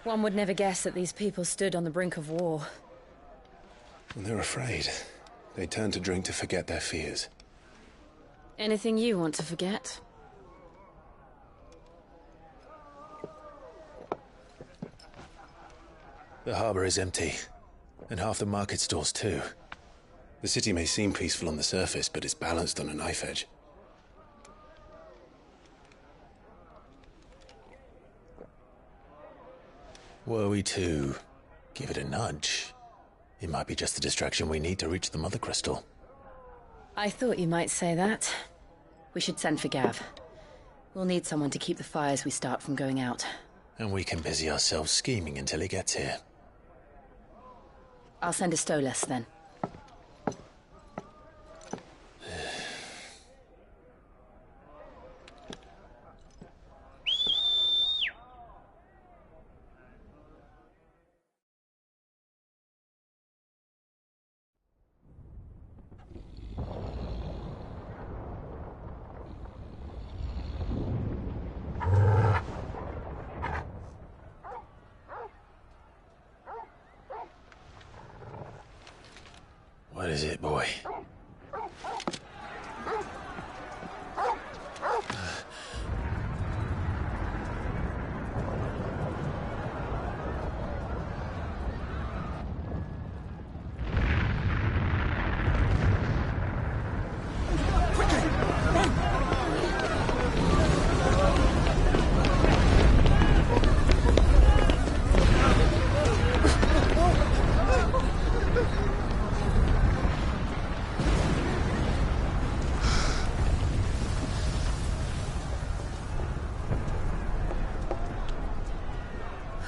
One would never guess that these people stood on the brink of war. When they're afraid, they turn to drink to forget their fears. Anything you want to forget? The harbor is empty, and half the market stalls too. The city may seem peaceful on the surface, but it's balanced on a knife edge. Were we to give it a nudge, it might be just the distraction we need to reach the Mother Crystal. I thought you might say that. We should send for Gav. We'll need someone to keep the fires we start from going out. And we can busy ourselves scheming until he gets here. I'll send a Stolas then. What is it, boy?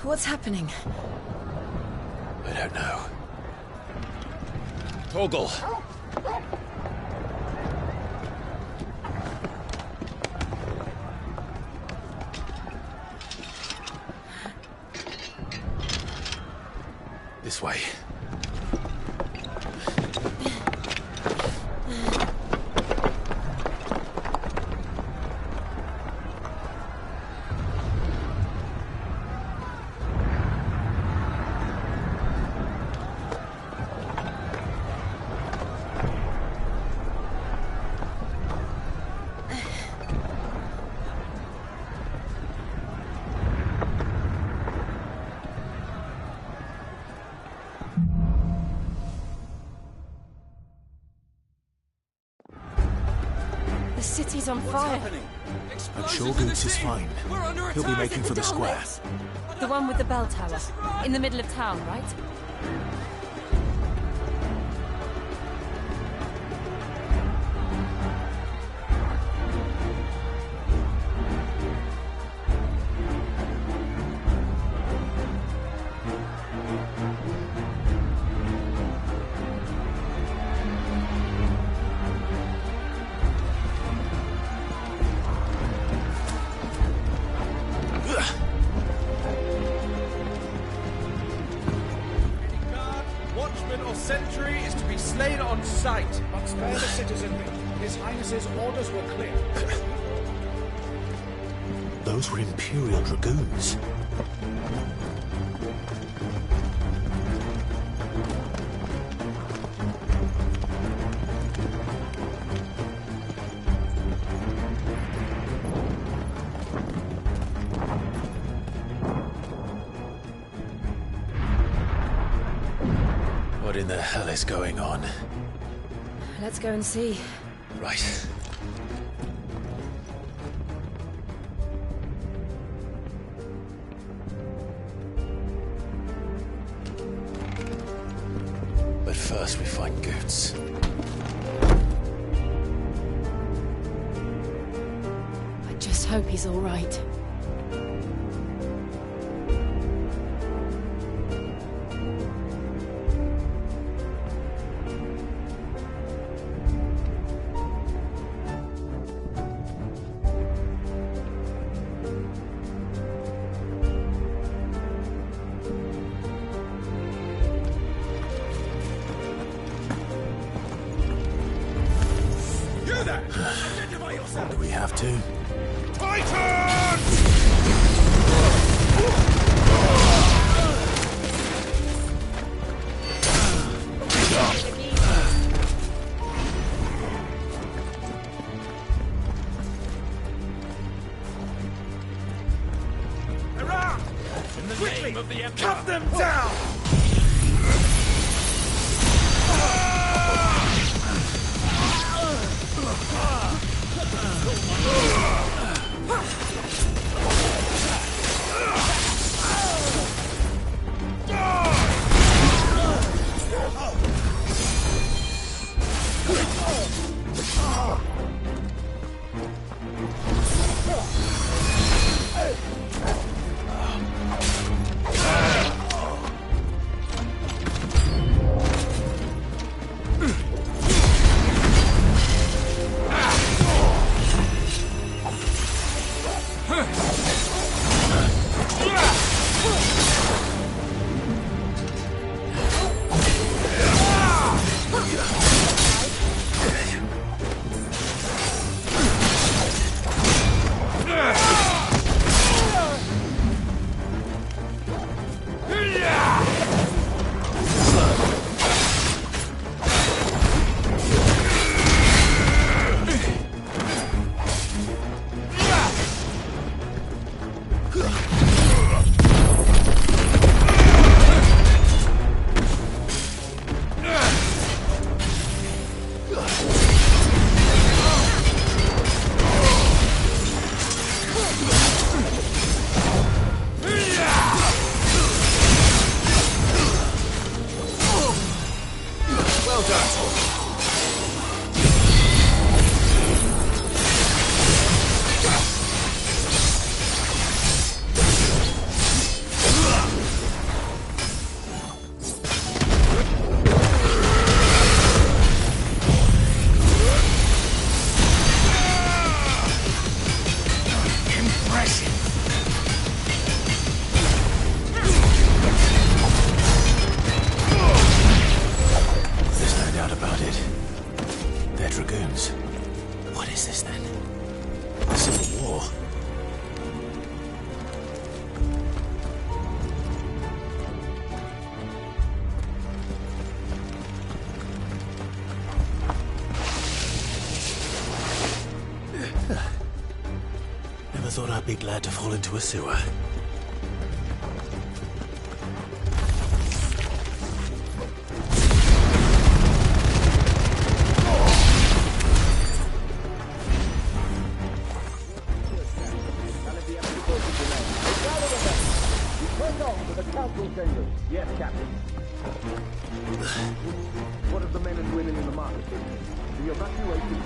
What's happening? I don't know. Torgal! This way. The city's on fire. I'm sure Goots is fine. He'll be making for the square. The one with the bell tower. In the middle of town, right? Sentry is to be slain on sight. But spare the citizenry. His Highness's orders were clear. Those were Imperial Dragoons. What in the hell is going on? Let's go and see. Right. But first we find Goots. I just hope he's all right. You there! Do we have to? Cut them down! Thought I'd be glad to fall into a sewer. Yes, Captain. What of the men and women in the market? The evacuation.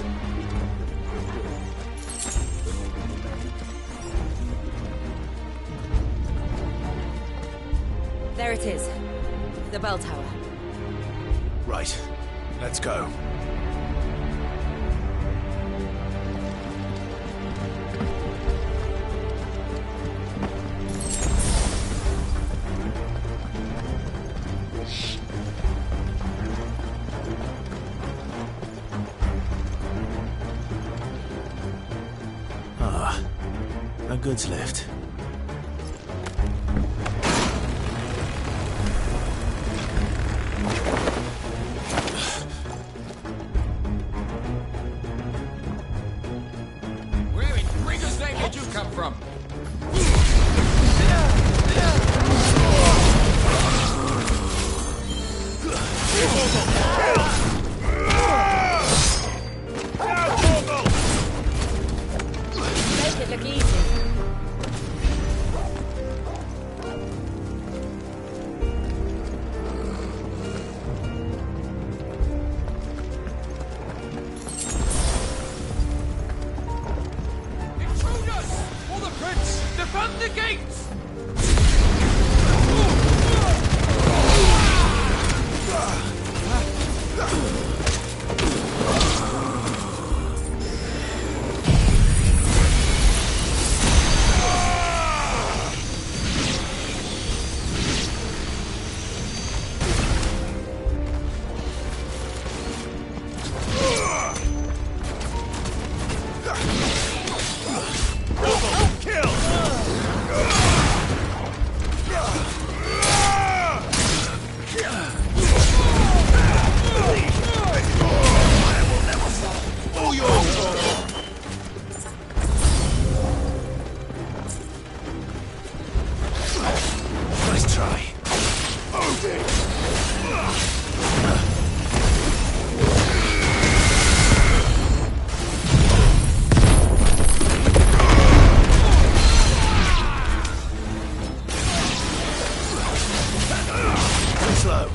There it is. The bell tower. Right. Let's go. Ah, a goods lift. Nice try. Slow.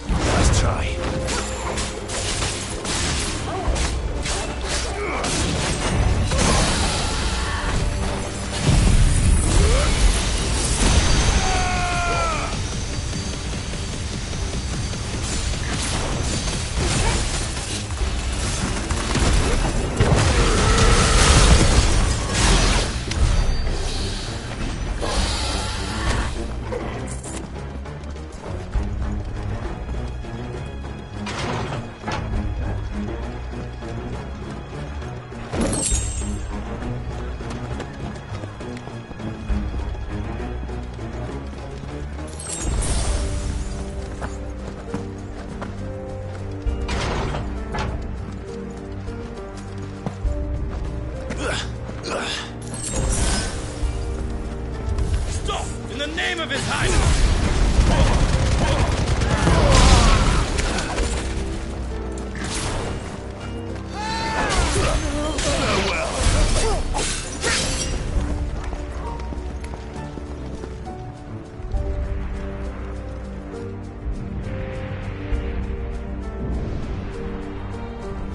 Nice try. Stop! In the name of His Highness!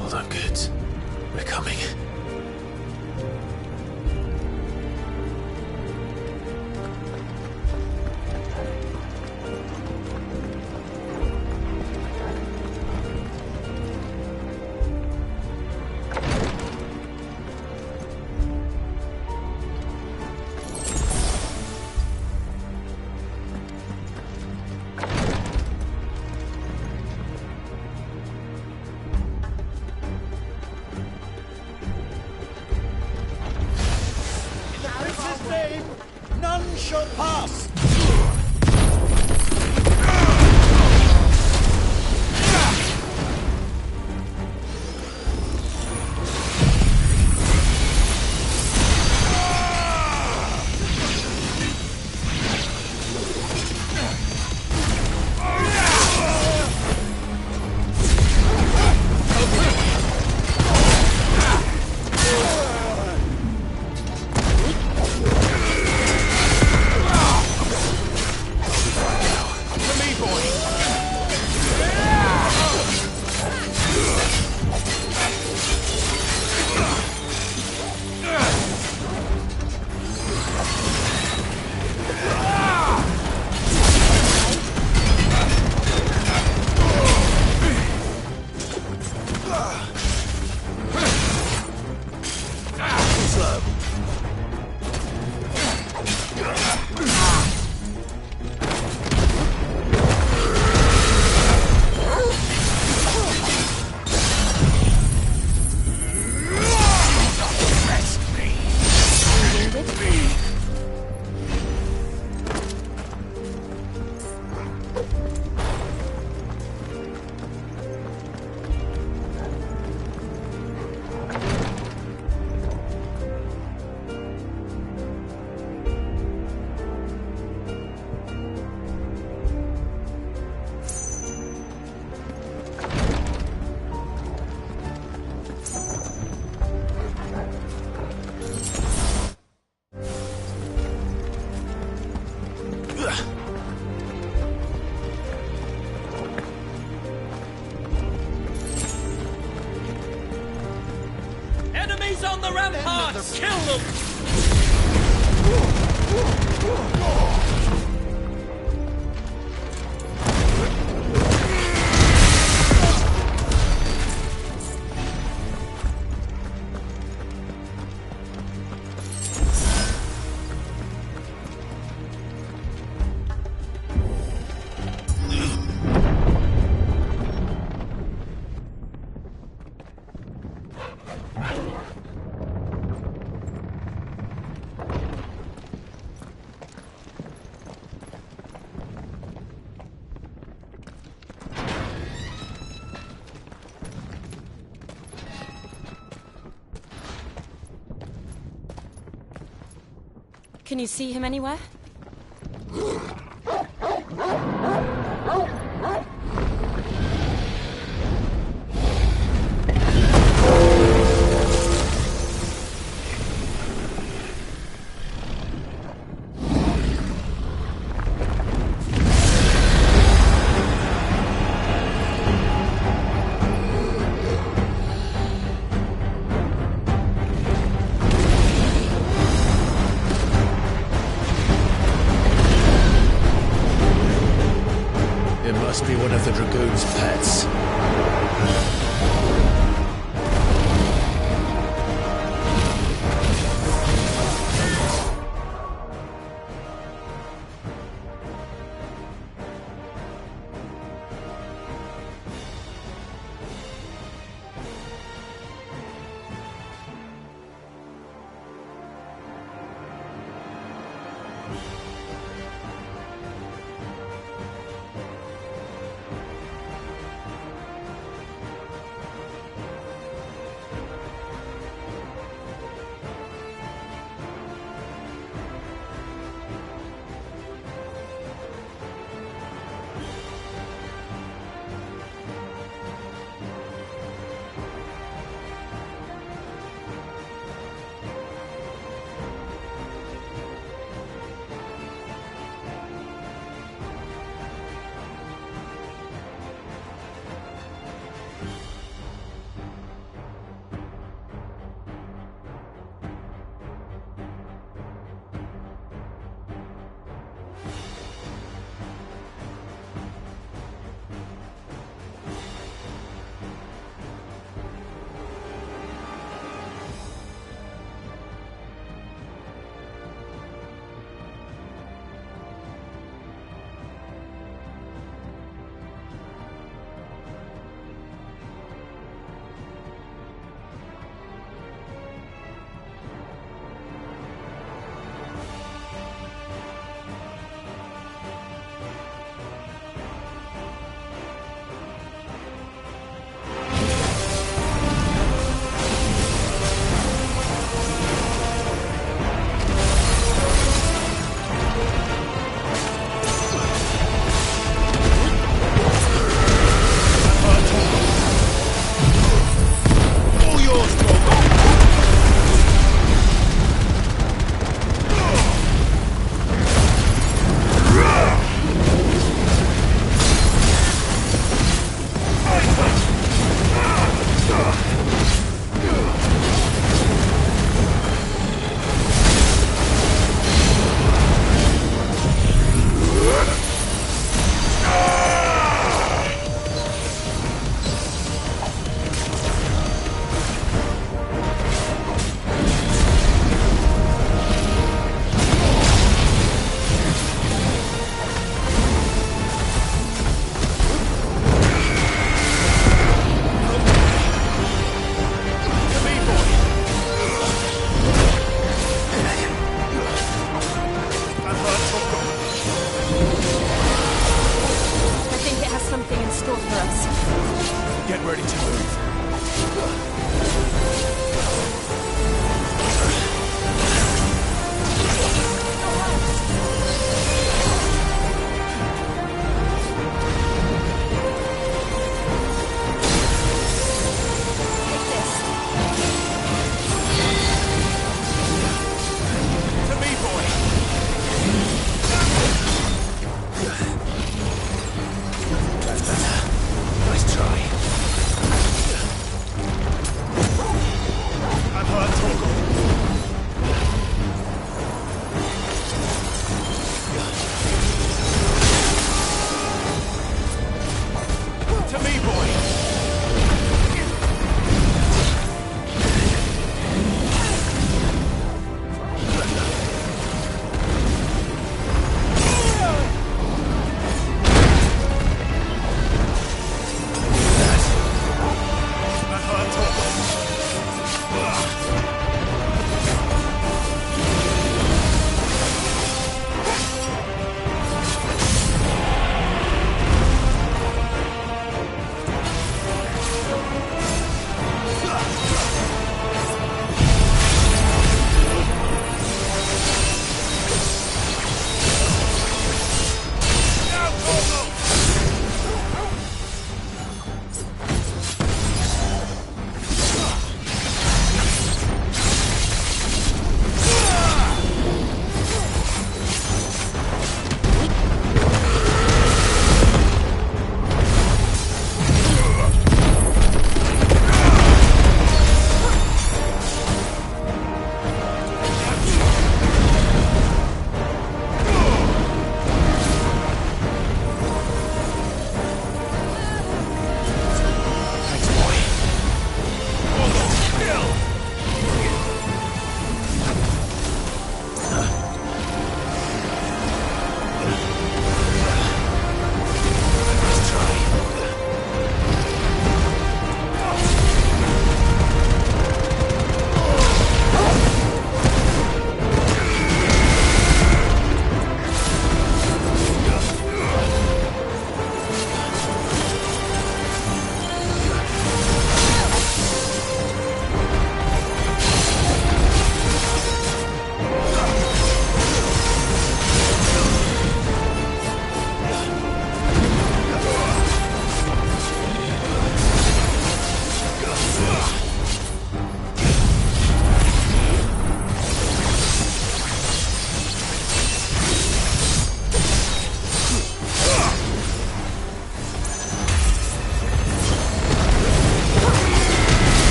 All done, goods. We're coming. Prince's name, none shall pass. Enemies on the ramparts! Kill them! Can you see him anywhere? It must be one of the Dragoon's pets.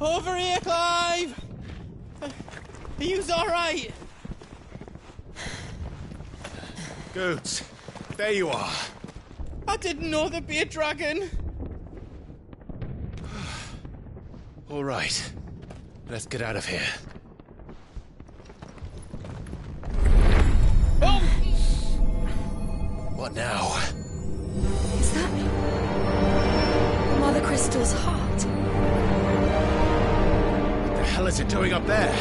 Over here, Clive! Are you alright? Goods, there you are. I didn't know there'd be a dragon. All right, let's get out of here. Oh! What now? Is that Mother Crystal's heart? What the hell is it doing up there?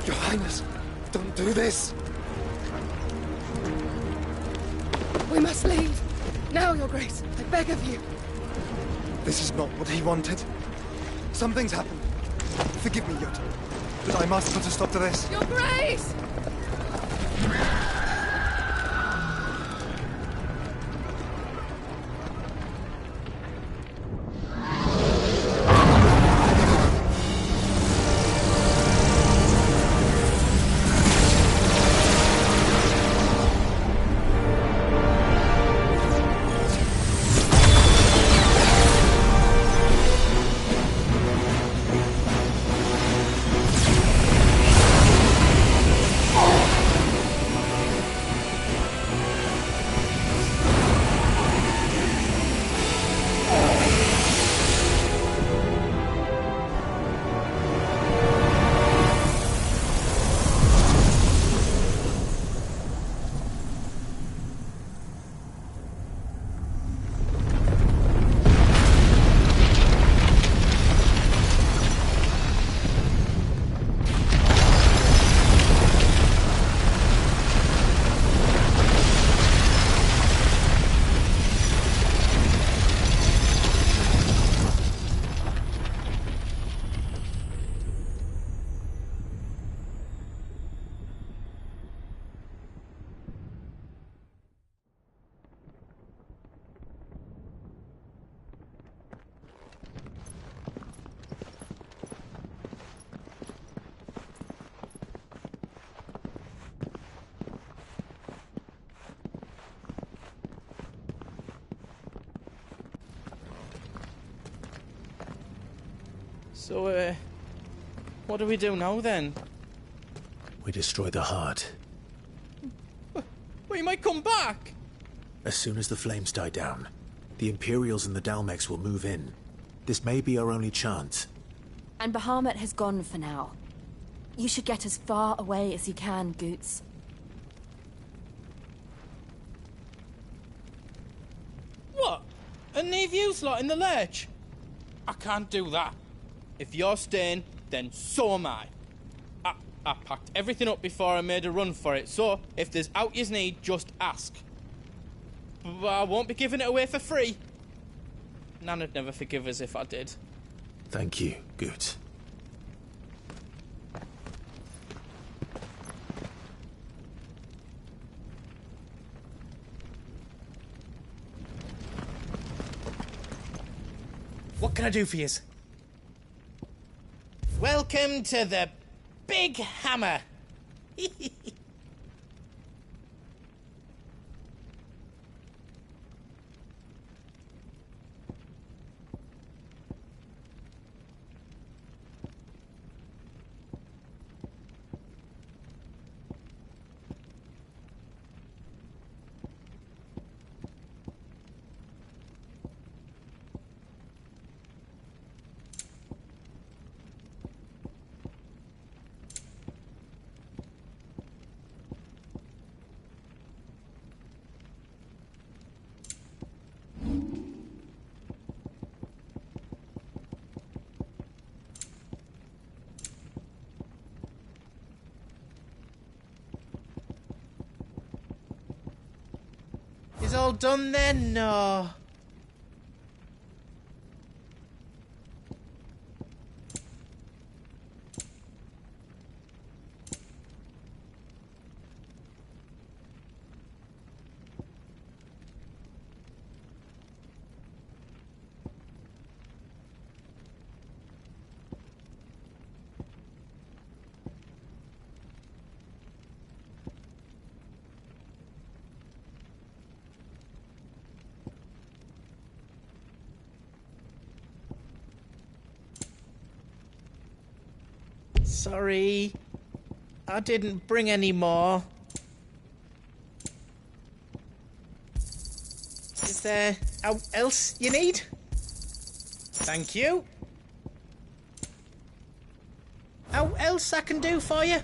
Your Highness, don't do this! We must leave. Now, Your Grace, I beg of you. This is not what he wanted. Something's happened. Forgive me, Yota, but I must put a stop to this. Your Grace! So, what do we do now then? We destroy the heart. We might come back! As soon as the flames die down, the Imperials and the Dalmex will move in. This may be our only chance. And Bahamut has gone for now. You should get as far away as you can, Goots. What? And leave you slot in the lurch? I can't do that. If you're staying, then so am I. I packed everything up before I made a run for it, so if there's out yous need, just ask. But I won't be giving it away for free. Nana'd never forgive us if I did. Thank you, Goots. What can I do for yous? Welcome to the Big Hammer. all done then? No. Sorry, I didn't bring any more. Is there else you need? Thank you. How else I can do for you?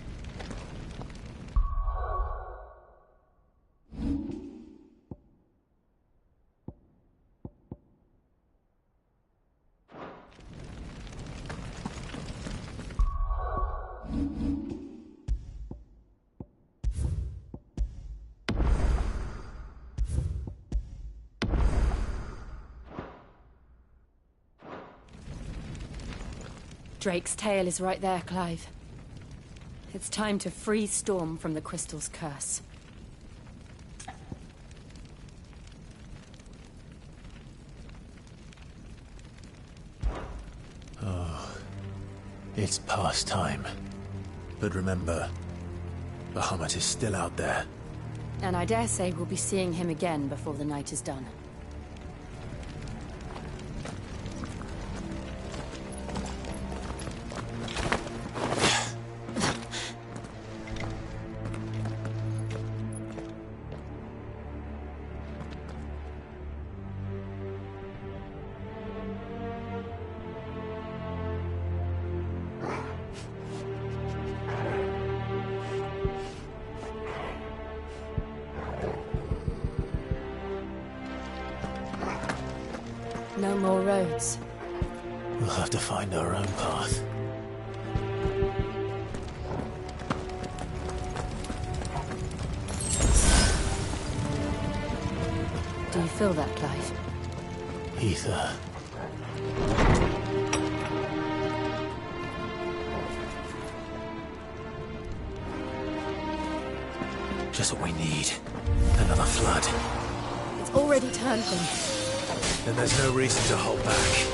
Drake's tail is right there, Clive. It's time to free Storm from the Crystal's curse. Oh, it's past time. But remember, Bahamut is still out there. And I dare say we'll be seeing him again before the night is done. No more roads. We'll have to find our own path. Do you feel that, Clive? Ether. Just what we need. Another flood. It's already turned them. Then there's no reason to hold back.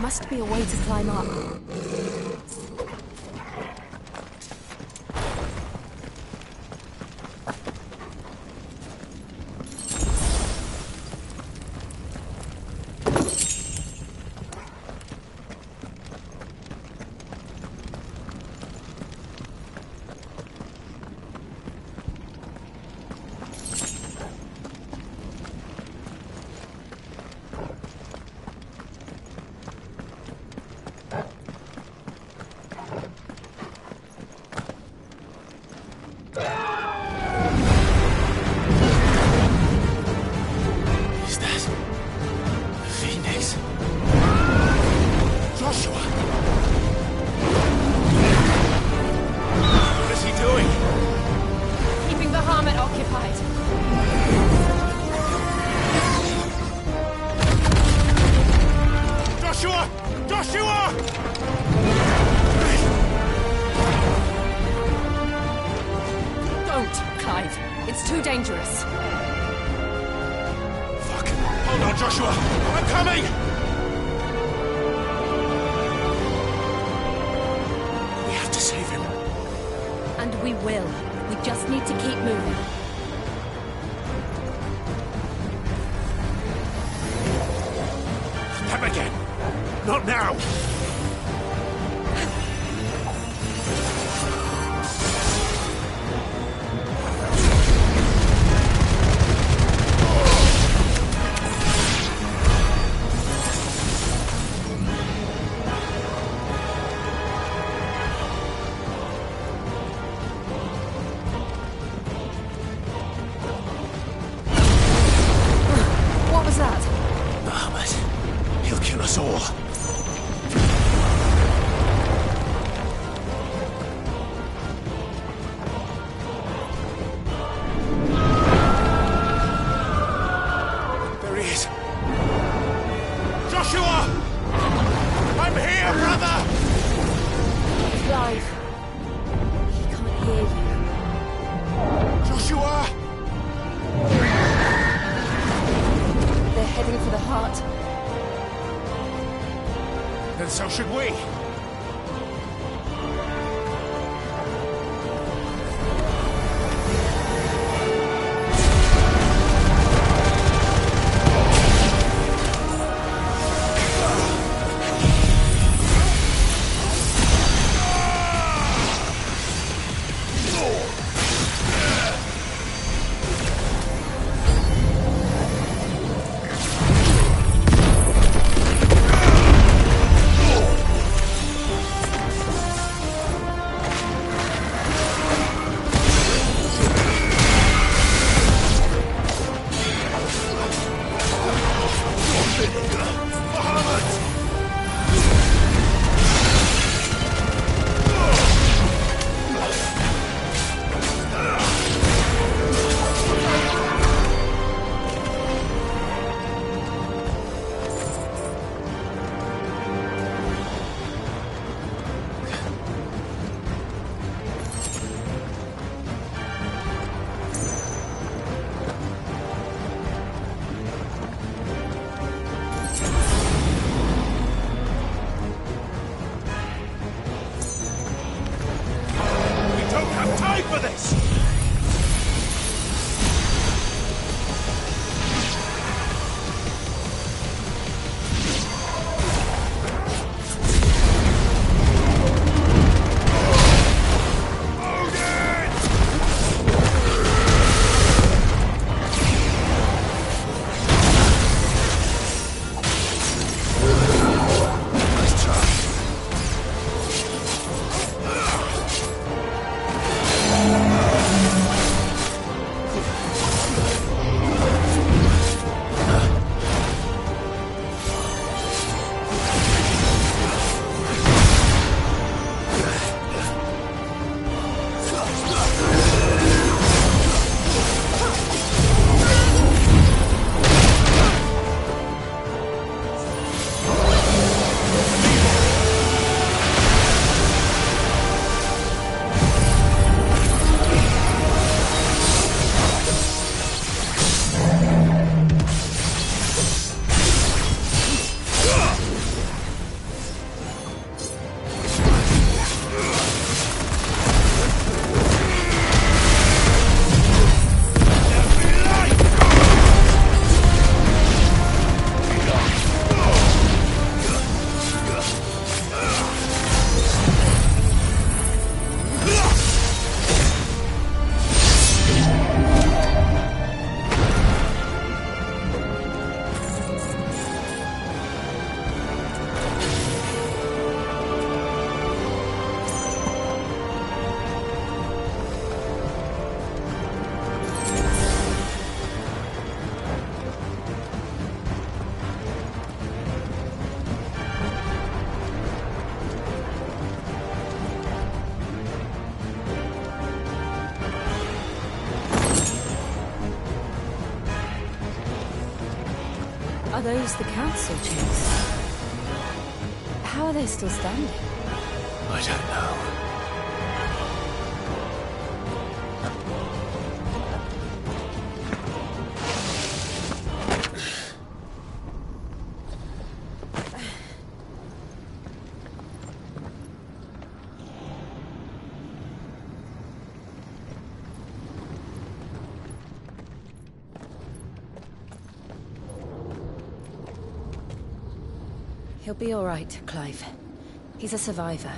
must be a way to climb up. Dangerous. Fuck. Hold on, Joshua. I'm coming! We have to save him. And we will. We just need to keep moving. Them again. Not now. Then so should we. Are those the council chairs? How are they still standing? I don't know. He'll be all right, Clive. He's a survivor.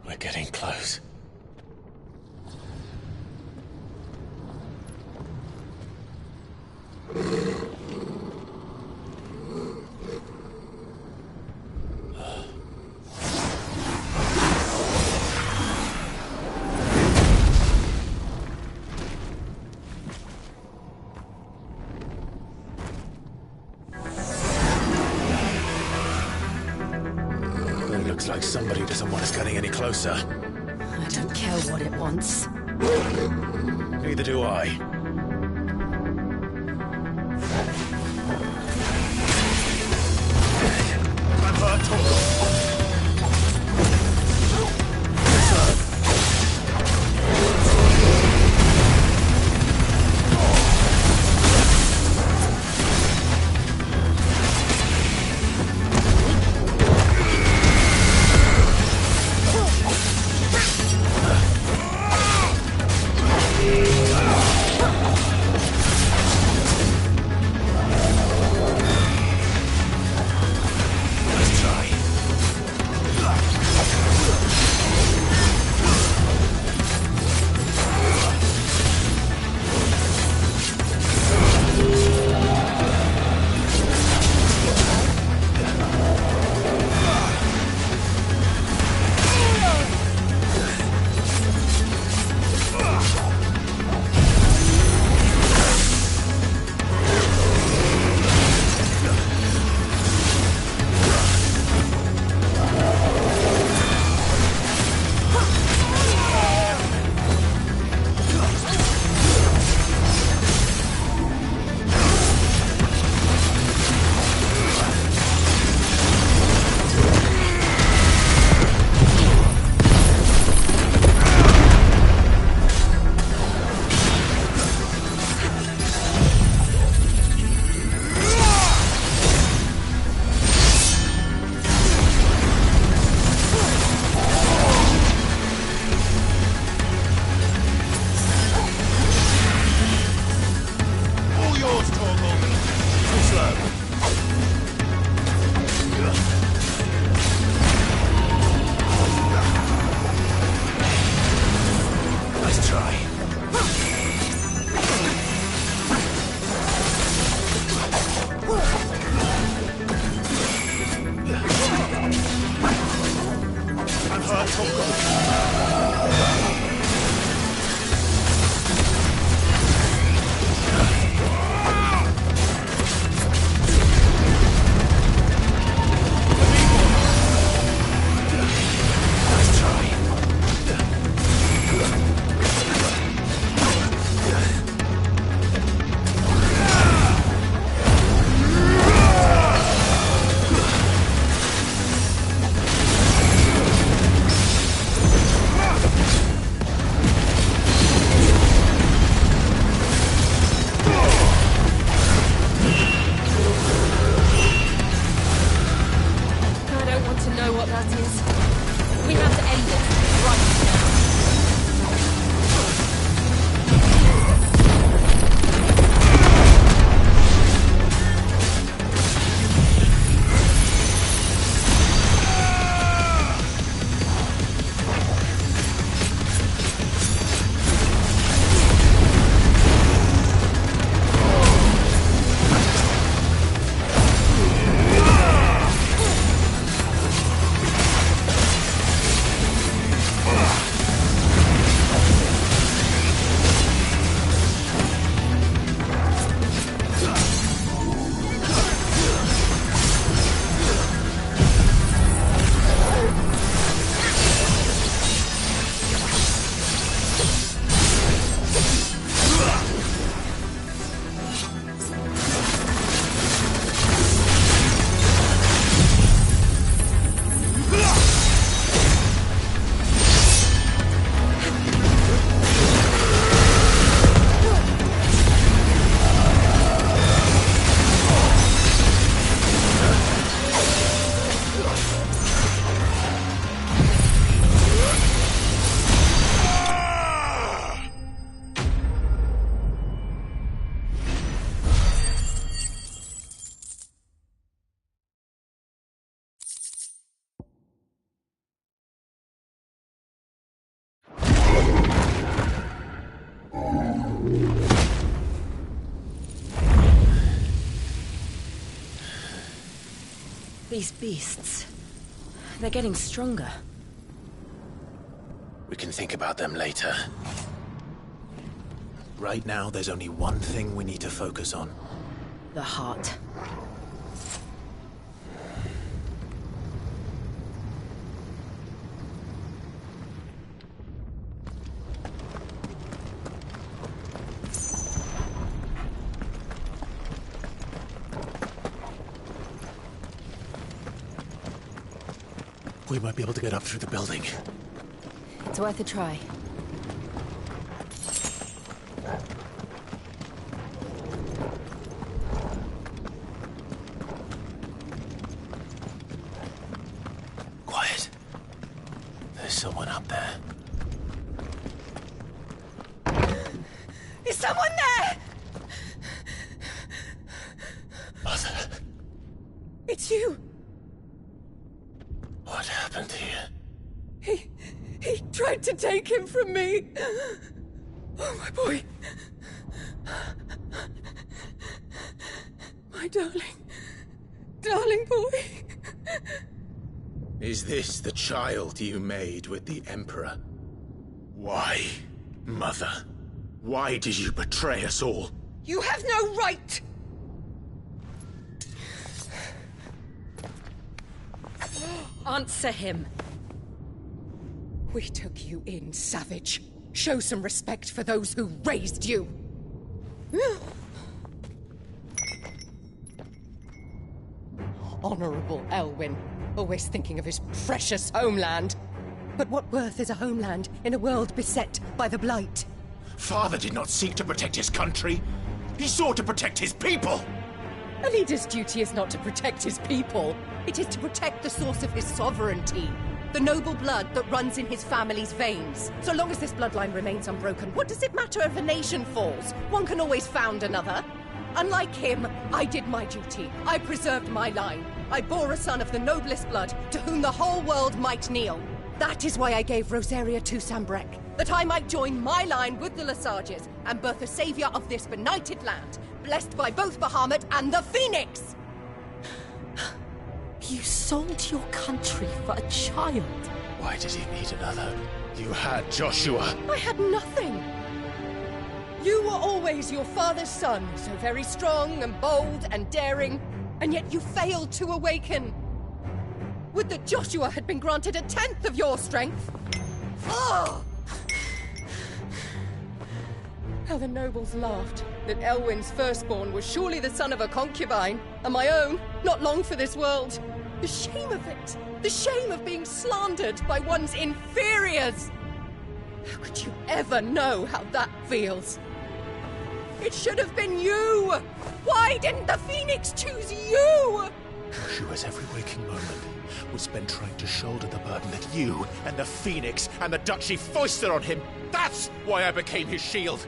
We're getting close. Looks like somebody doesn't want us getting any closer. I don't care what it wants. Neither do I. Time for a talk. These beasts... they're getting stronger. We can think about them later. Right now, there's only one thing we need to focus on. The heart. We might be able to get up through the building. It's worth a try. Quiet. There's someone up there. Is someone there? Mother, It's you. what happened here? He tried to take him from me. Oh, my boy. My darling boy. Is this the child you made with the Emperor? Why, Mother? Why did you betray us all? You have no right. Answer him. We took you in, savage. Show some respect for those who raised you. Honorable Elwyn, always thinking of his precious homeland. But what worth is a homeland in a world beset by the Blight? Father did not seek to protect his country. He sought to protect his people. A leader's duty is not to protect his people. It is to protect the source of his sovereignty. The noble blood that runs in his family's veins. So long as this bloodline remains unbroken, what does it matter if a nation falls? One can always found another. Unlike him, I did my duty. I preserved my line. I bore a son of the noblest blood, to whom the whole world might kneel. That is why I gave Rosaria to Sambrek, that I might join my line with the Lesages and birth a savior of this benighted land, blessed by both Bahamut and the Phoenix! You sold your country for a child. Why did he need another? You had Joshua. I had nothing. You were always your father's son, so very strong and bold and daring, and yet you failed to awaken. Would that Joshua had been granted 1/10 of your strength? Oh! How the nobles laughed that Elwyn's firstborn was surely the son of a concubine, and my own, not long for this world. The shame of it! The shame of being slandered by one's inferiors! How could you ever know how that feels? It should have been you! Why didn't the Phoenix choose you? Joshua's every waking moment was spent trying to shoulder the burden that you and the Phoenix and the Duchy foisted on him. That's why I became his shield.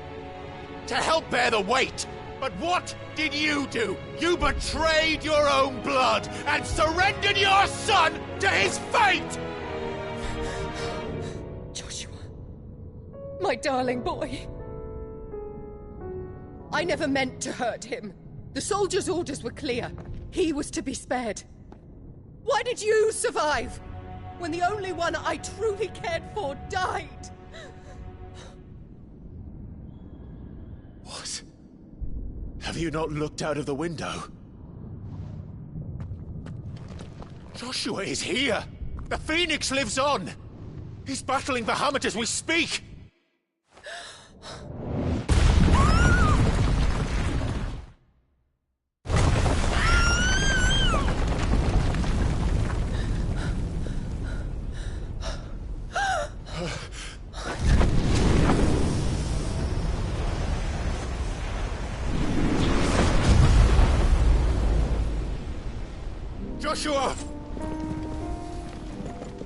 To help bear the weight. But what did you do? You betrayed your own blood and surrendered your son to his fate! Joshua, my darling boy. I never meant to hurt him. The soldiers' orders were clear. He was to be spared. Why did you survive when the only one I truly cared for died? What? Have you not looked out of the window? Joshua is here! The Phoenix lives on! He's battling Bahamut as we speak! Joshua!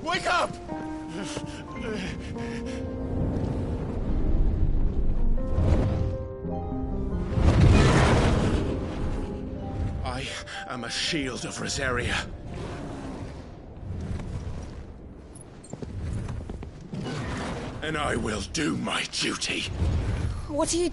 Wake up! I am a shield of Rosaria. And I will do my duty. What are you...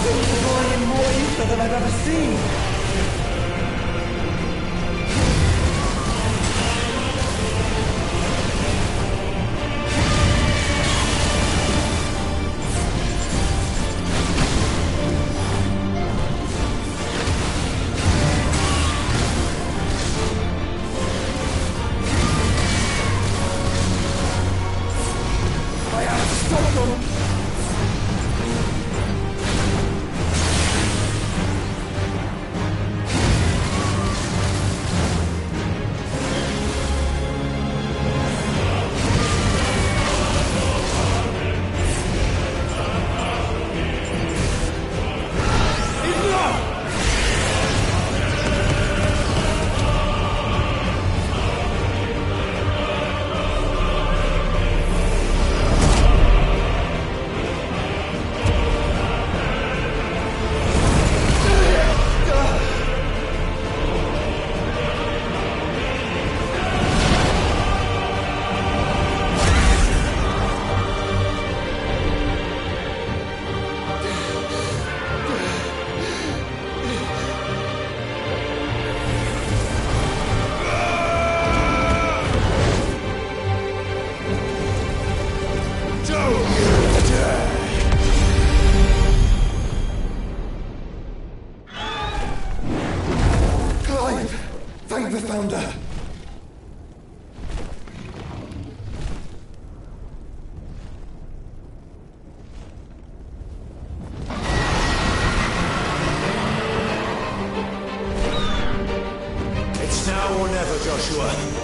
Drawing in more ether than I've ever seen. I have to stop them. Thank the Founder! It's now or never, Joshua.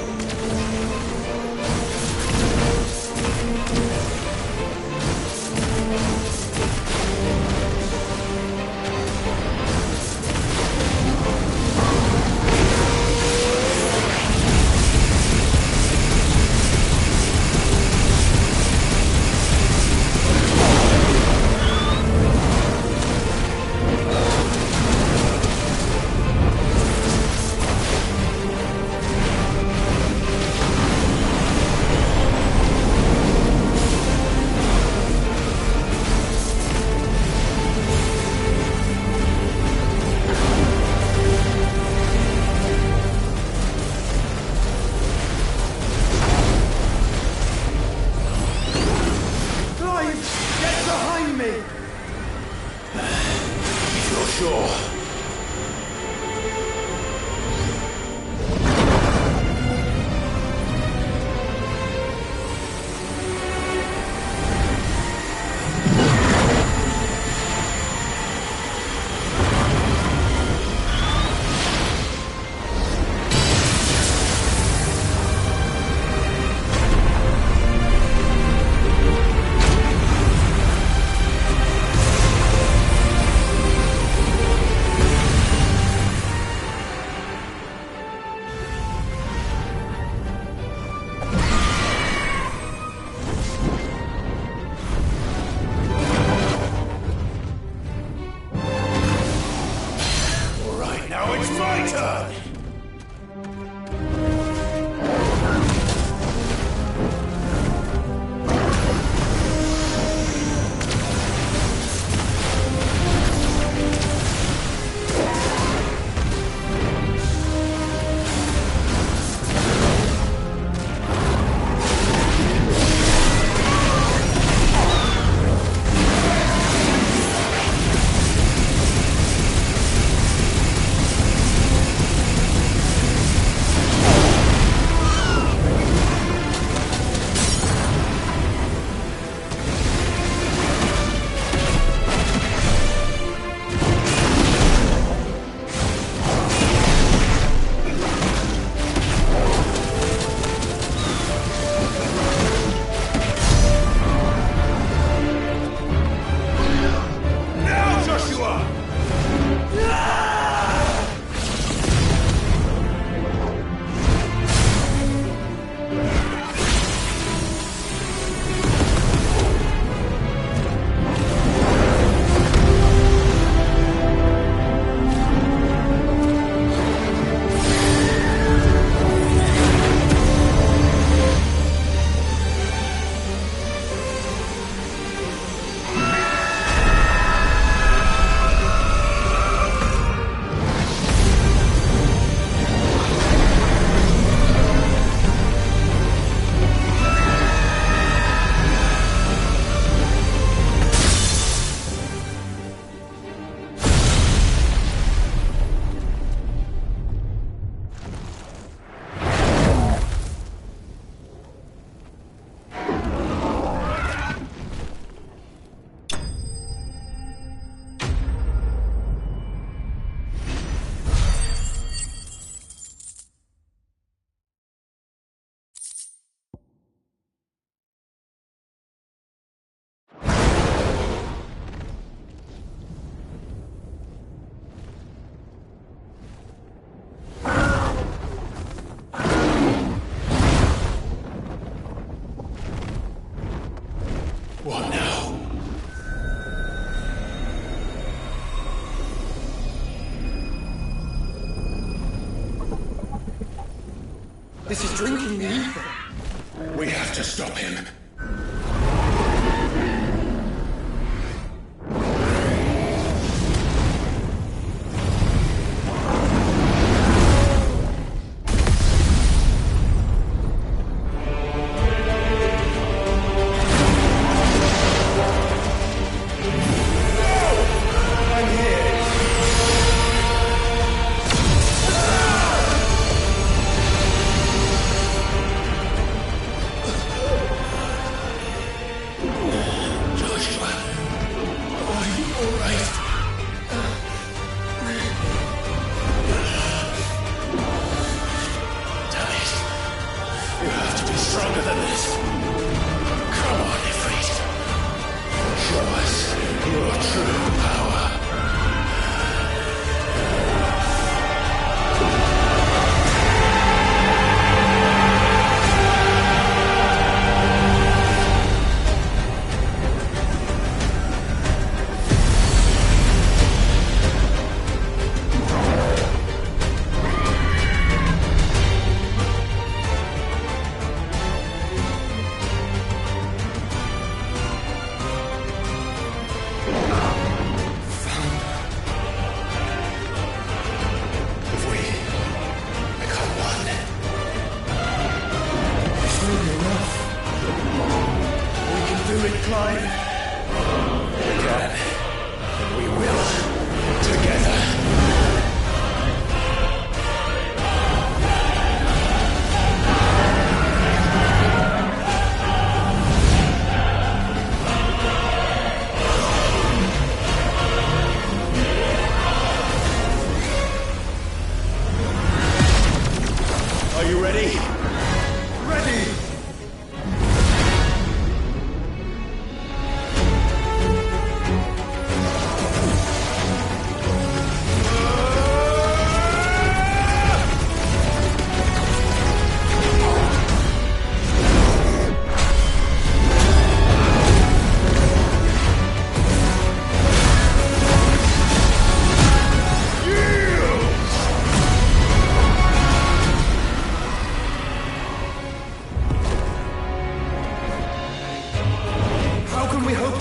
This is drinking the ether. We have to stop him.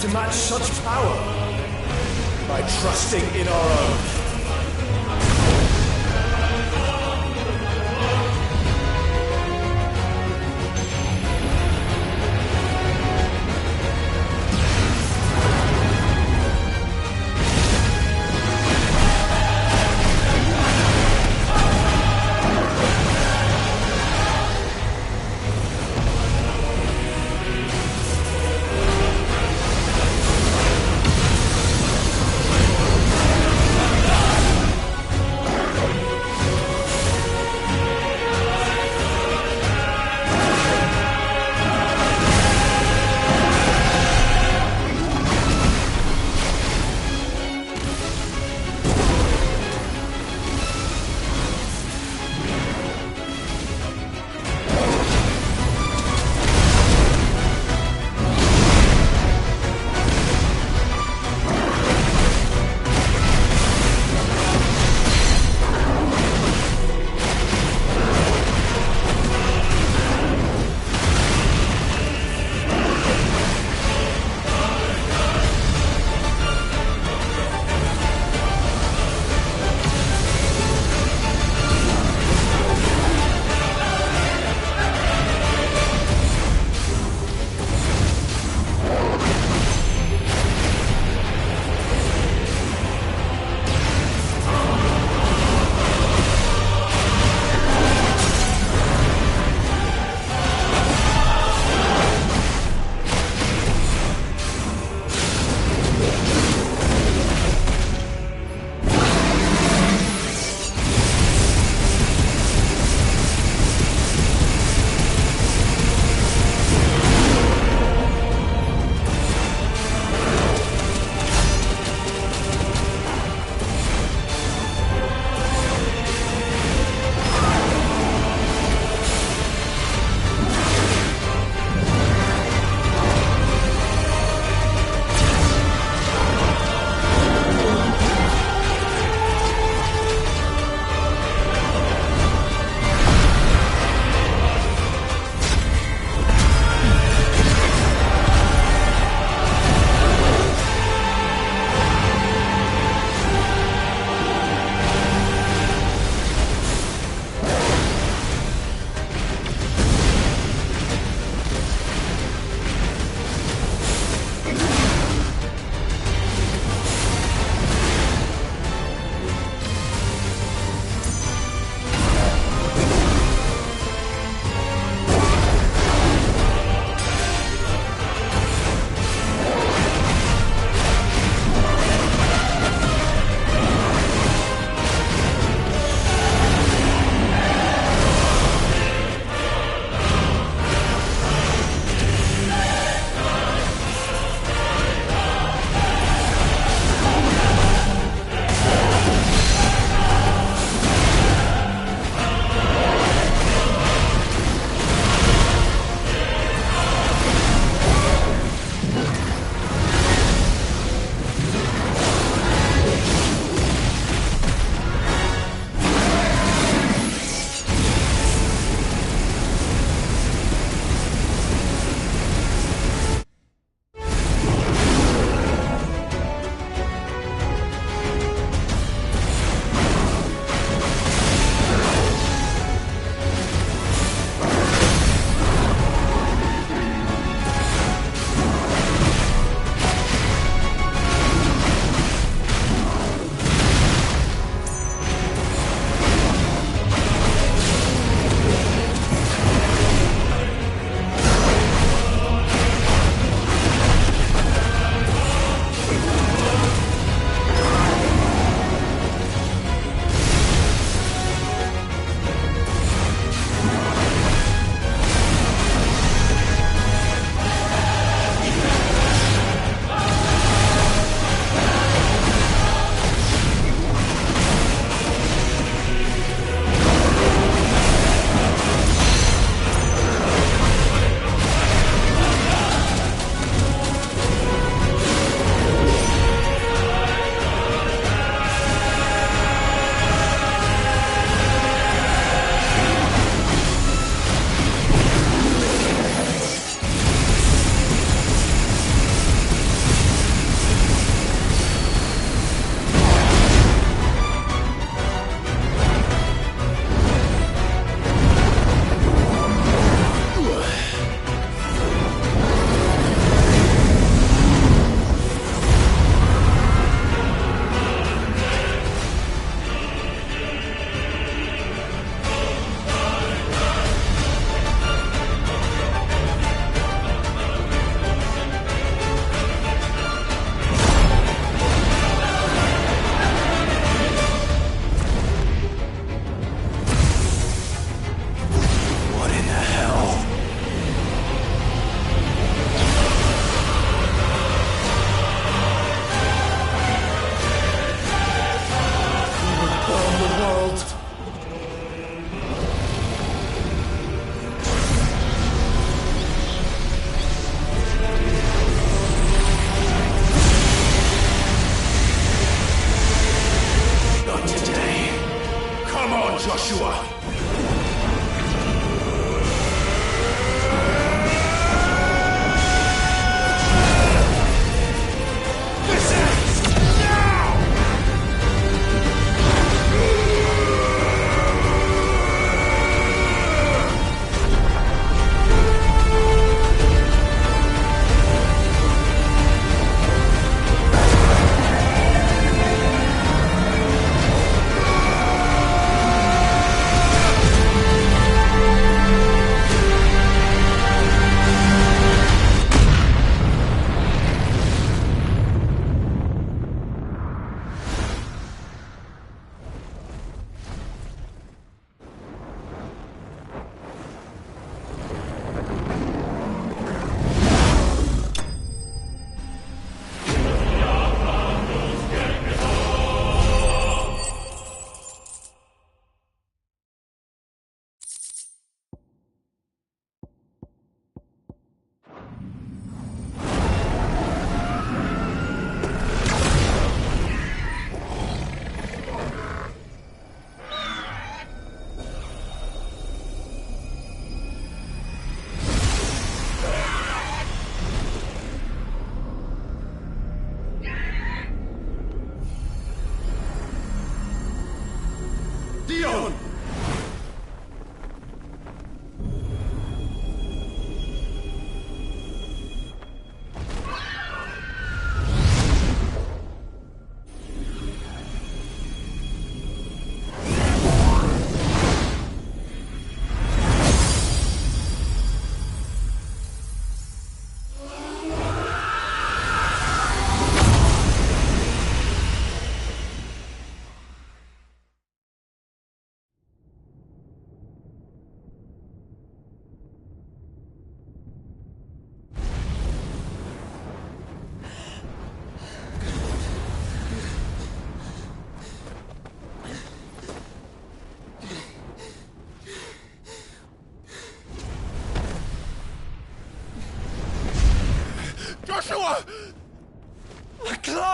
To match such power by trusting in our own.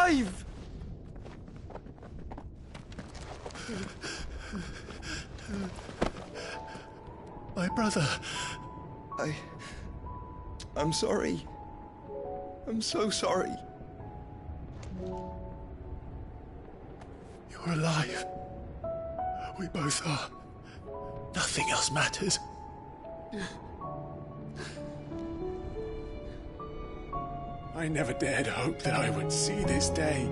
alive! My brother. I'm sorry. I'm so sorry. You're alive. We both are. Nothing else matters. I never dared hope that I would see this day.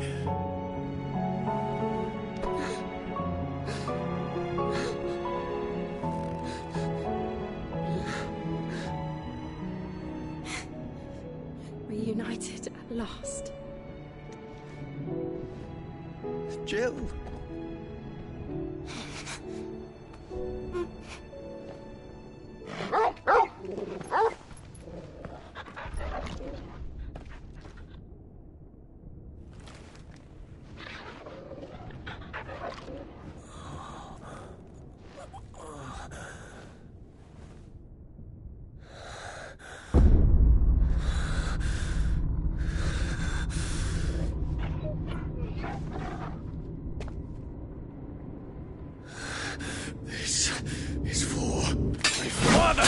Reunited at last. Jill. This is for my father!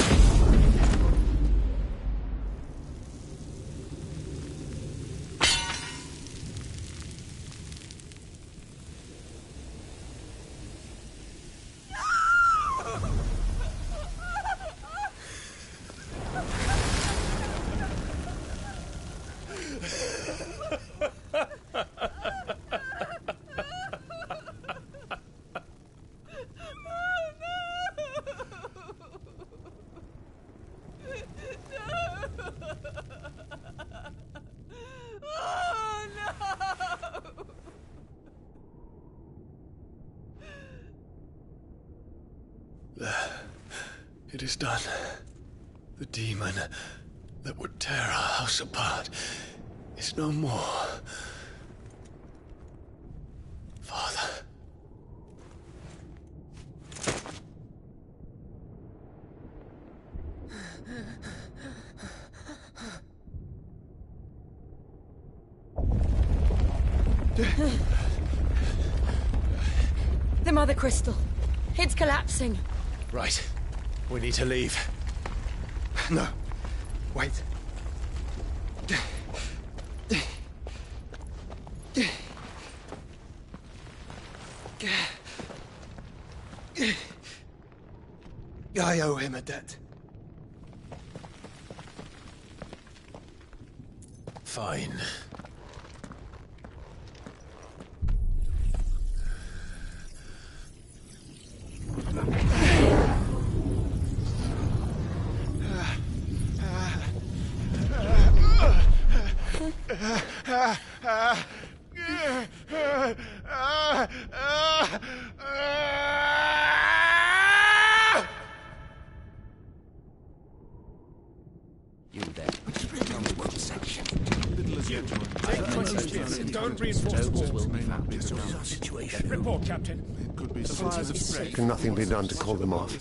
It is done. The demon that would tear our house apart is no more. Father. The Mother Crystal. It's collapsing. Right. We need to leave. No. Wait. I owe him a debt. Fine. You there. Tell me what section. Don't reinforce the walls. Will be found. This is our situation. Report, Captain. Can nothing be done to call them off?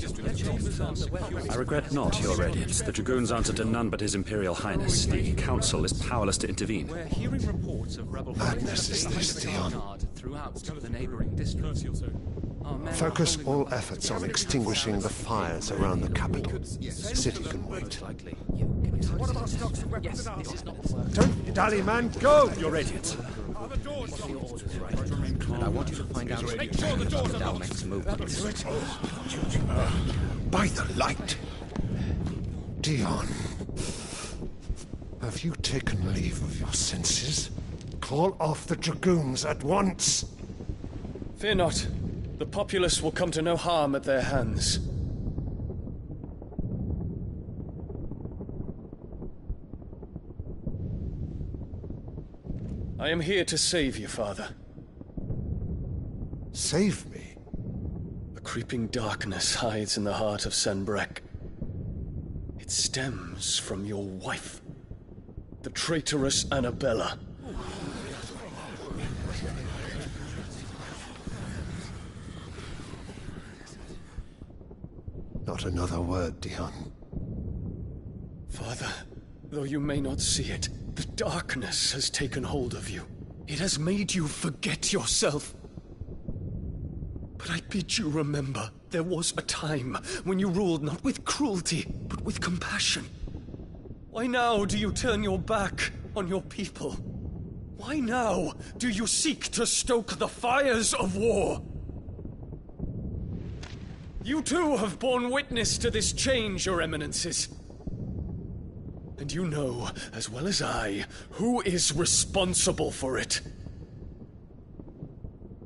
I regret not, Your Radiance. The Dragoons answer to none but His Imperial Highness. The Council is powerless to intervene. We're hearing reports of rebel Madness is this, Dion. throughout the neighboring districts. Focus all efforts on extinguishing the fires around the capital. The city can wait. What about stocks and weapons and armor? Don't dally, man! Go! Your Radiance. Are the doors locked? And I want you to find out Make sure the doors are locked. next movements. By the light! Dion. Have you taken leave of your senses? Call off the Dragoons at once! Fear not. The populace will come to no harm at their hands. I am here to save you, Father. Save me? A creeping darkness hides in the heart of Senbrek. It stems from your wife, the traitorous Annabella. Not another word, Dion. Father, though you may not see it, the darkness has taken hold of you. It has made you forget yourself. But I bid you remember, there was a time when you ruled not with cruelty, but with compassion. Why now do you turn your back on your people? Why now do you seek to stoke the fires of war? You too have borne witness to this change, Your Eminences. And you know, as well as I, who is responsible for it.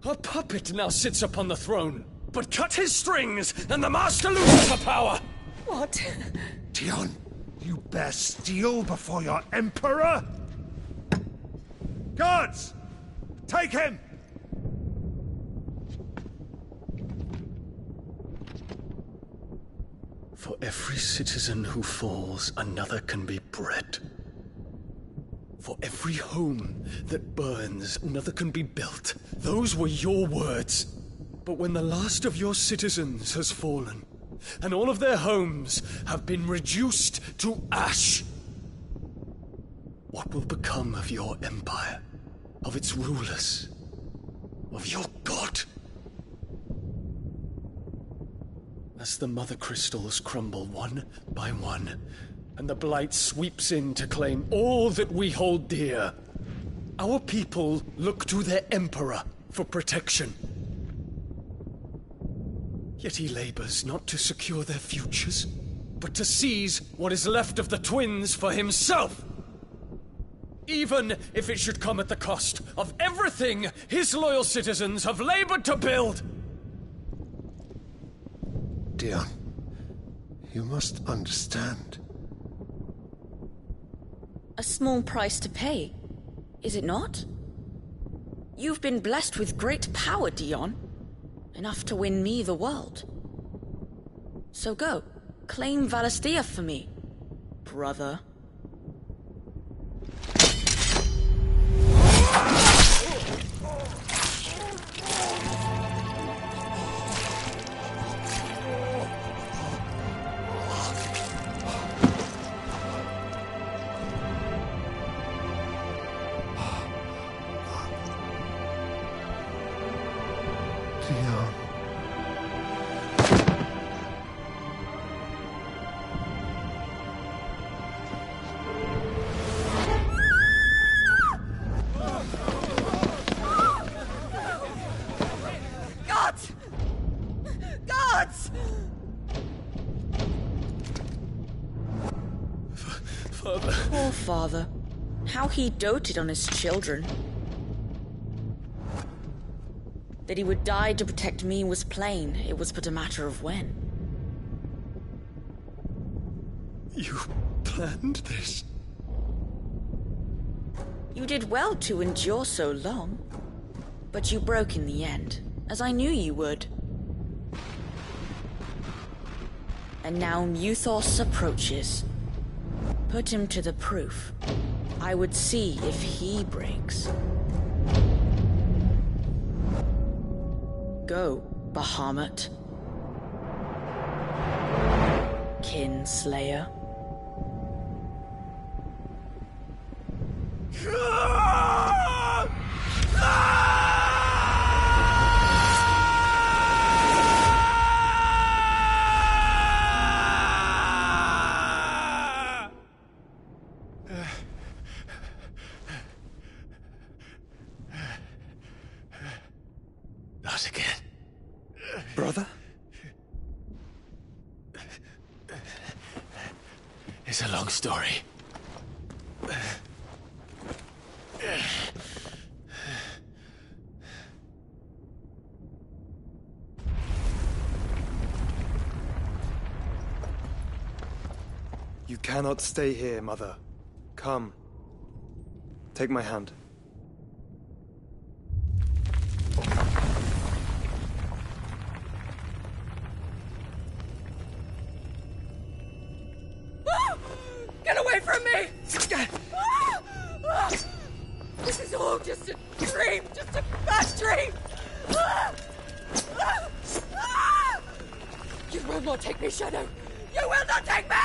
A puppet now sits upon the throne, but cut his strings, and the master loses the power! What? Dion, you bear steel before your emperor? Guards! Take him! For every citizen who falls, another can be bred. For every home that burns, another can be built. Those were your words. But when the last of your citizens has fallen, and all of their homes have been reduced to ash, what will become of your empire, of its rulers, of your god? As the mother crystals crumble one by one, and the blight sweeps in to claim all that we hold dear, our people look to their emperor for protection. Yet he labors not to secure their futures, but to seize what is left of the twins for himself. Even if it should come at the cost of everything his loyal citizens have labored to build. Dion, you must understand. A small price to pay, is it not? You've been blessed with great power, Dion. Enough to win me the world. So go, claim Valisthea for me, brother. Poor father. How he doted on his children. That he would die to protect me was plain. It was but a matter of when. You planned this? You did well to endure so long. But you broke in the end, as I knew you would. And now Muthos approaches. Put him to the proof. I would see if he breaks. Go, Bahamut. Kinslayer. Not again. Brother? It's a long story. You cannot stay here, Mother. Come. Take my hand. Get away from me! This is all just a dream, just a bad dream! You will not take me, Shadow! You will not take me!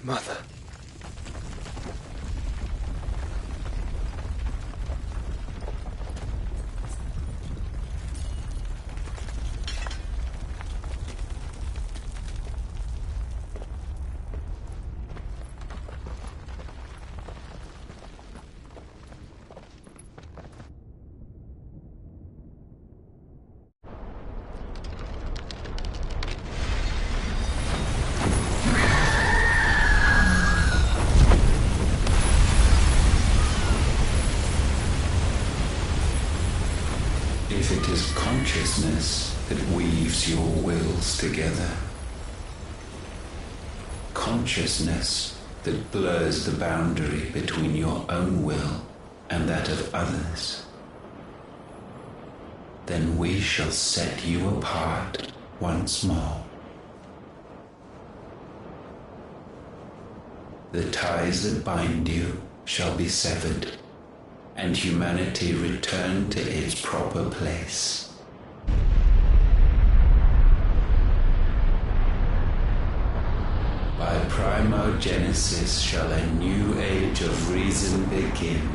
Mother. If it is consciousness that weaves your wills together, consciousness that blurs the boundary between your own will and that of others, then we shall set you apart once more. The ties that bind you shall be severed, and humanity return to its proper place. By primogenesis shall a new age of reason begin.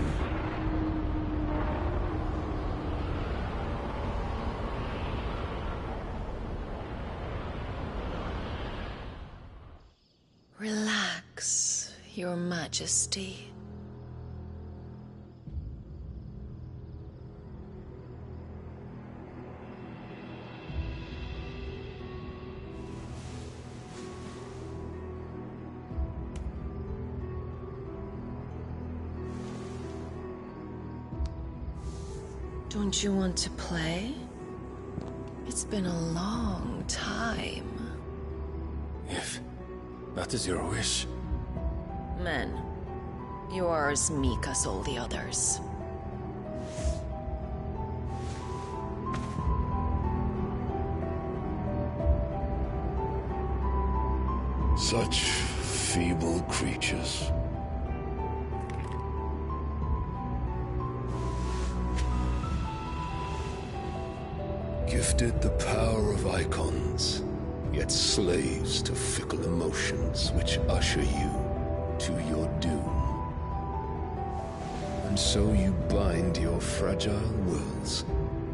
Relax, Your Majesty. Don't you want to play? It's been a long time. If that is your wish. Men, you are as meek as all the others. Such feeble creatures. Gifted the power of icons, yet slaves to fickle emotions which usher you to your doom. And so you bind your fragile wills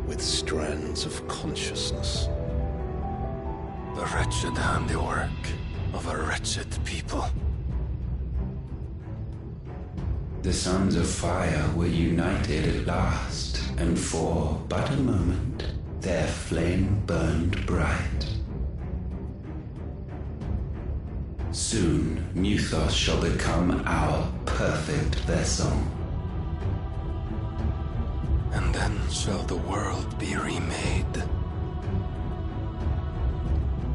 with strands of consciousness. The wretched handiwork of a wretched people. The Sons of Fire were united at last, and for but a moment, their flame burned bright. Soon, Mythos shall become our perfect vessel. And then shall the world be remade.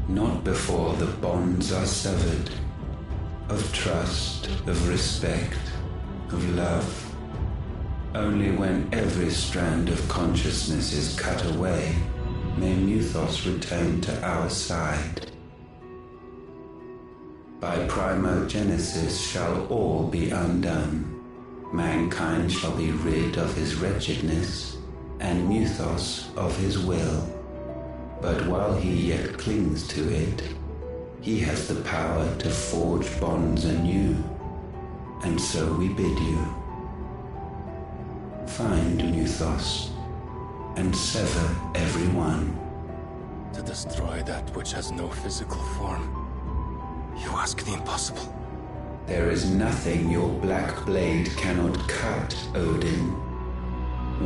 Not before the bonds are severed, of trust, of respect, of love. Only when every strand of consciousness is cut away, may Mythos return to our side. By primogenesis shall all be undone. Mankind shall be rid of his wretchedness, and Mythos of his will. But while he yet clings to it, he has the power to forge bonds anew. And so we bid you, find Mythos, and sever every one. To destroy that which has no physical form. You ask the impossible. There is nothing your black blade cannot cut, Odin.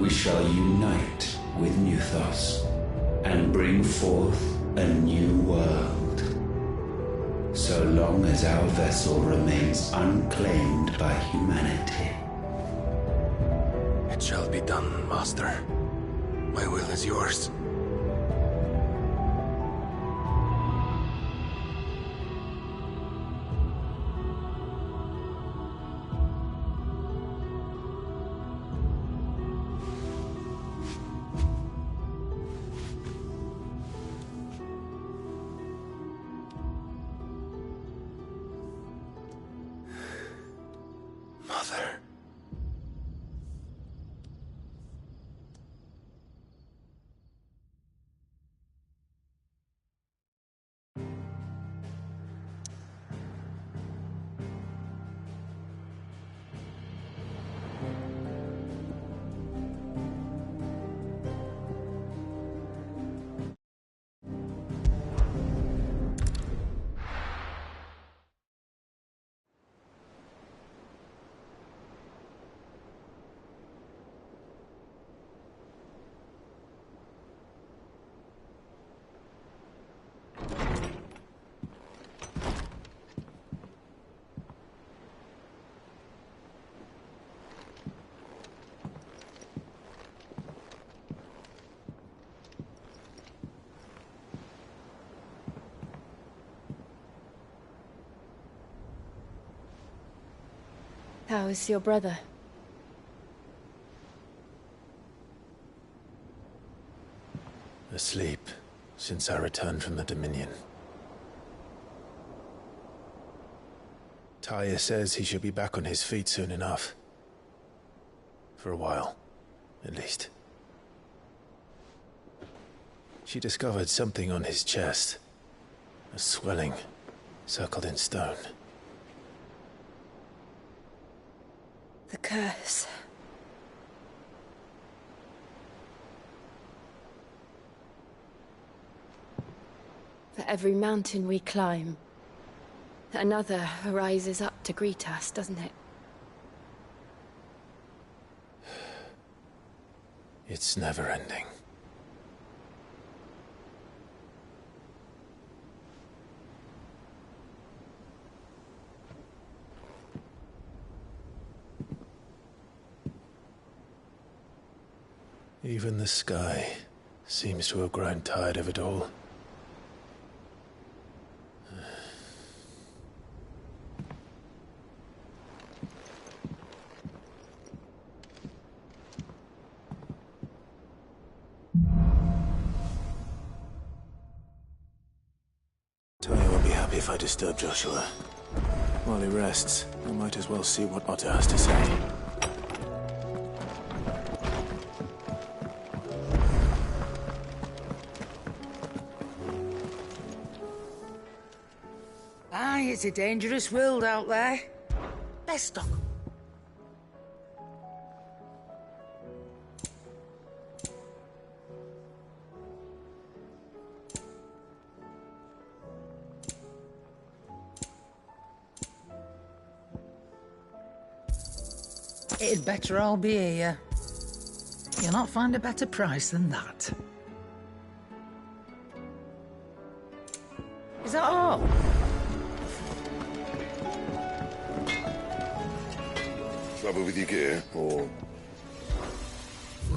We shall unite with Mythos, and bring forth a new world. So long as our vessel remains unclaimed by humanity. It shall be done, Master. My will is yours. Mother. How is your brother? Asleep since I returned from the Dominion. Taya says he should be back on his feet soon enough. For a while, at least. She discovered something on his chest. A swelling, circled in stone. The curse. For every mountain we climb, another rises up to greet us, doesn't it? It's never ending. Even the sky seems to have grown tired of it all. Taya won't be happy if I disturb Joshua. While he rests, I might as well see what Otter has to say. Aye, it's a dangerous world out there. Best dog. It'd better all be here. You'll not find a better price than that. Is that all? Trouble with your gear, or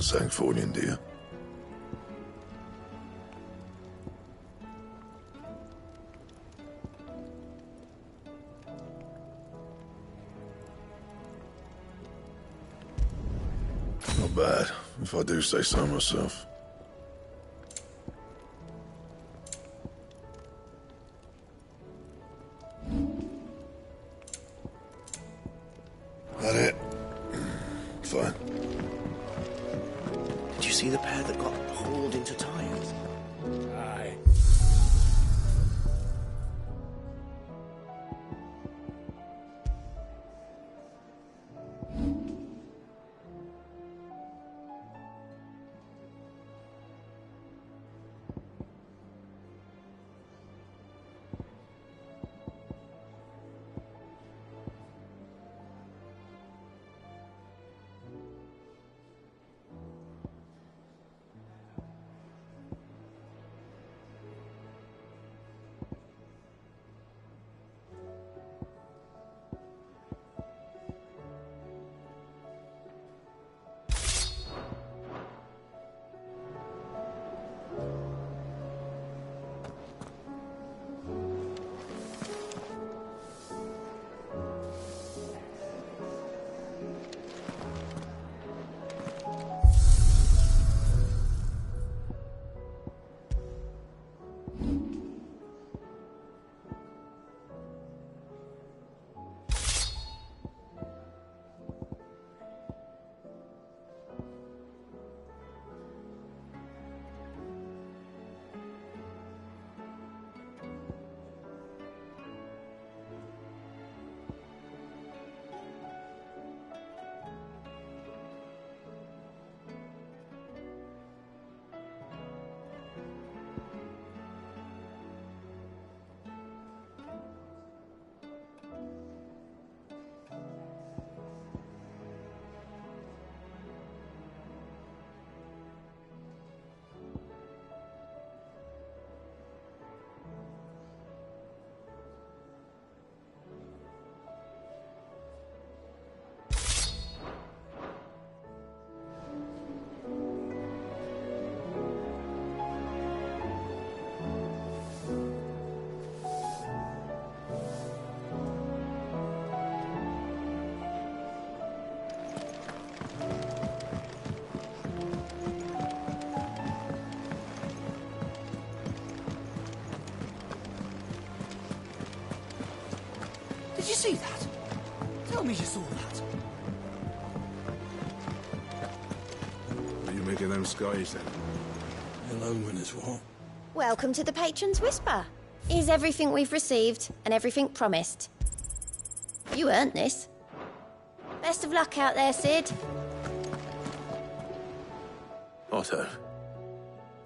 something falling, do you? Not bad, if I do say so myself. That it? Fine. Did you see the pair that got hauled into tires? Aye. Did you see that? Tell me you saw that. What are you making them skies then? An omen is what? Welcome to the Patron's Whisper. Here's everything we've received and everything promised. You earned this. Best of luck out there, Sid. Otto.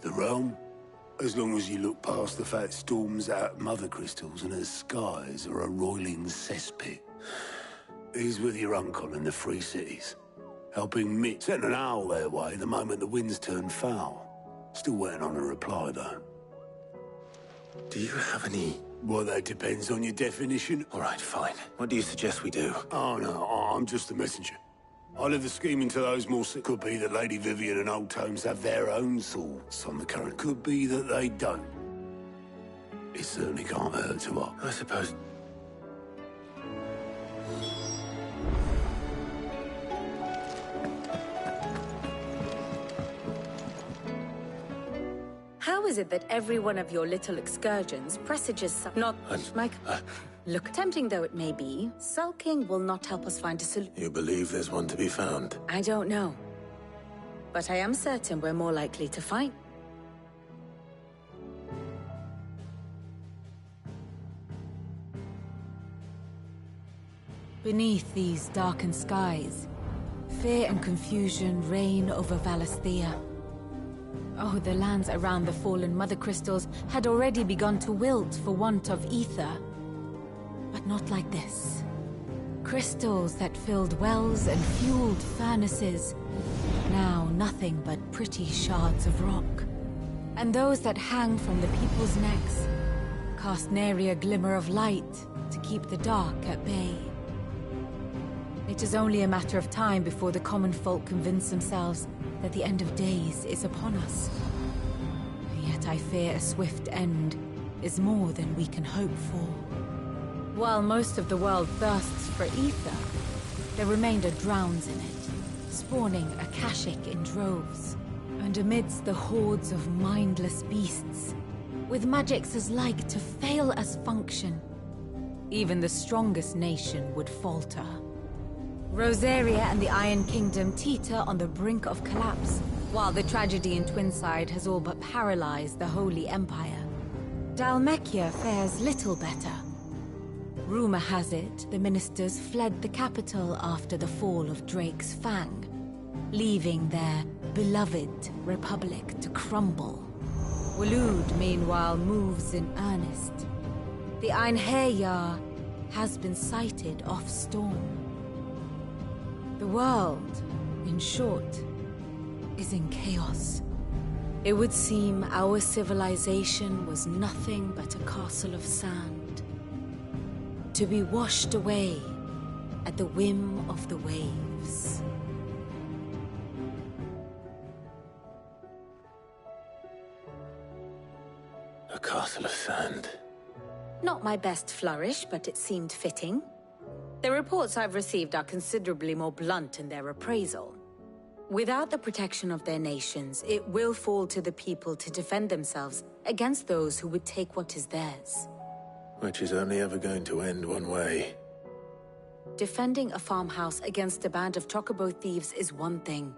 The realm? As long as you look past the fact storms out mother crystals and her skies are a roiling cesspit. He's with your uncle in the Free Cities, helping Mitt send an owl their way the moment the winds turn foul. Still waiting on a reply, though. Do you have any... Well, that depends on your definition. All right, fine. What do you suggest we do? Oh, no, I'm just the messenger. I leave the scheming to those more... Could be that Lady Vivian and Old Tomes have their own thoughts on the current. Could be that they don't. It certainly can't hurt to ask. I suppose... How is it that every one of your little excursions presages something? Not... Mike, look, tempting though it may be, sulking will not help us find a solution. You believe there's one to be found? I don't know. But I am certain we're more likely to find... Beneath these darkened skies, fear and confusion reign over Valisthea. Oh, the lands around the fallen mother crystals had already begun to wilt for want of ether. But not like this. Crystals that filled wells and fueled furnaces. Now nothing but pretty shards of rock. And those that hang from the people's necks cast nary a glimmer of light to keep the dark at bay. It is only a matter of time before the common folk convince themselves that the end of days is upon us. Yet I fear a swift end is more than we can hope for. While most of the world thirsts for ether, the remainder drowns in it, spawning Akashic in droves. And amidst the hordes of mindless beasts, with magics as like to fail as function, even the strongest nation would falter. Rosaria and the Iron Kingdom teeter on the brink of collapse, while the tragedy in Twinside has all but paralyzed the Holy Empire. Dalmekia fares little better. Rumor has it the ministers fled the capital after the fall of Drake's Fang, leaving their beloved republic to crumble. Waloed, meanwhile, moves in earnest. The Einherjar has been sighted off-storm. The world, in short, is in chaos. It would seem our civilization was nothing but a castle of sand, to be washed away at the whim of the waves. A castle of sand. Not my best flourish, but it seemed fitting. The reports I've received are considerably more blunt in their appraisal. Without the protection of their nations, it will fall to the people to defend themselves against those who would take what is theirs. Which is only ever going to end one way. Defending a farmhouse against a band of chocobo thieves is one thing,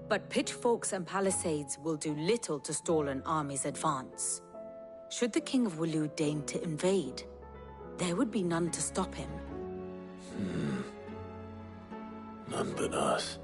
but pitchforks and palisades will do little to stall an army's advance. Should the King of Waloed deign to invade, there would be none to stop him. None but us.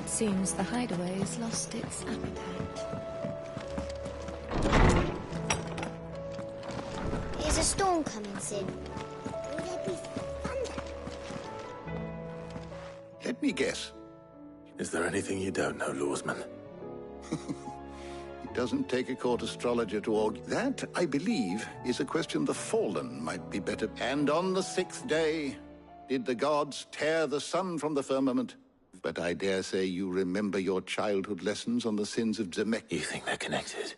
Seems the hideaway has lost its appetite. There's a storm coming soon. Will there be thunder? Let me guess. Is there anything you don't know, Lawsman? It doesn't take a court astrologer to argue. That, I believe, is a question the Fallen might be better. And on the 6th day, did the gods tear the sun from the firmament? but I dare say you remember your childhood lessons on the sins of Zemek. You think they're connected?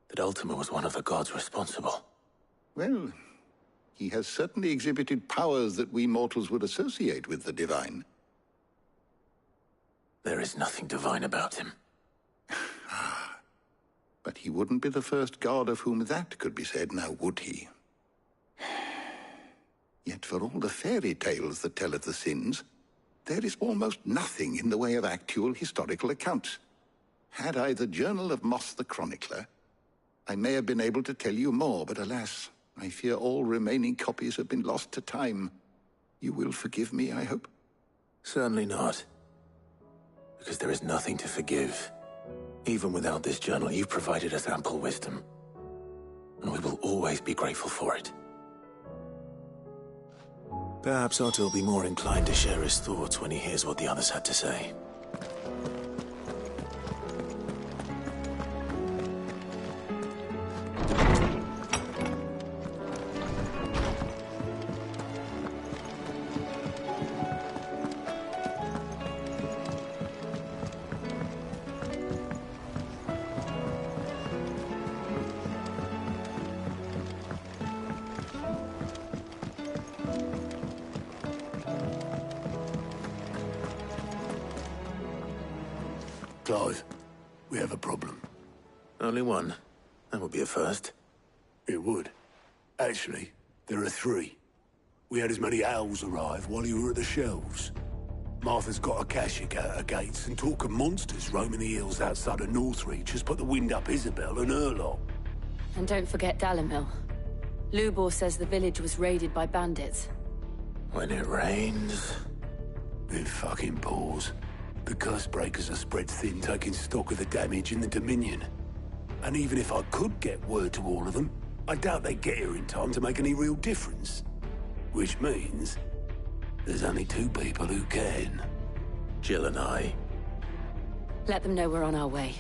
That Ultima was one of the gods responsible? Well, he has certainly exhibited powers that we mortals would associate with the divine. There is nothing divine about him. But he wouldn't be the first god of whom that could be said, now would he? Yet for all the fairy tales that tell of the sins, there is almost nothing in the way of actual historical accounts. Had I the Journal of Moss the Chronicler, I may have been able to tell you more, but alas, I fear all remaining copies have been lost to time. You will forgive me, I hope? Certainly not. Because there is nothing to forgive. Even without this journal, you've provided us ample wisdom. And we will always be grateful for it. Perhaps Otto will be more inclined to share his thoughts when he hears what the others had to say. Clive, we have a problem. Only one. That would be a first. It would. Actually, there are three. We had as many owls arrive while you were at the shelves. Martha's got a Akashic out her gates, and talk of monsters roaming the hills outside of Northreach has put the wind up Isabel and her lot. And don't forget Dalimil. Lubor says the village was raided by bandits. When it rains... It fucking pours. The curse breakers are spread thin, taking stock of the damage in the Dominion. And even if I could get word to all of them, I doubt they'd get here in time to make any real difference. Which means there's only two people who can. Jill and I. Let them know we're on our way.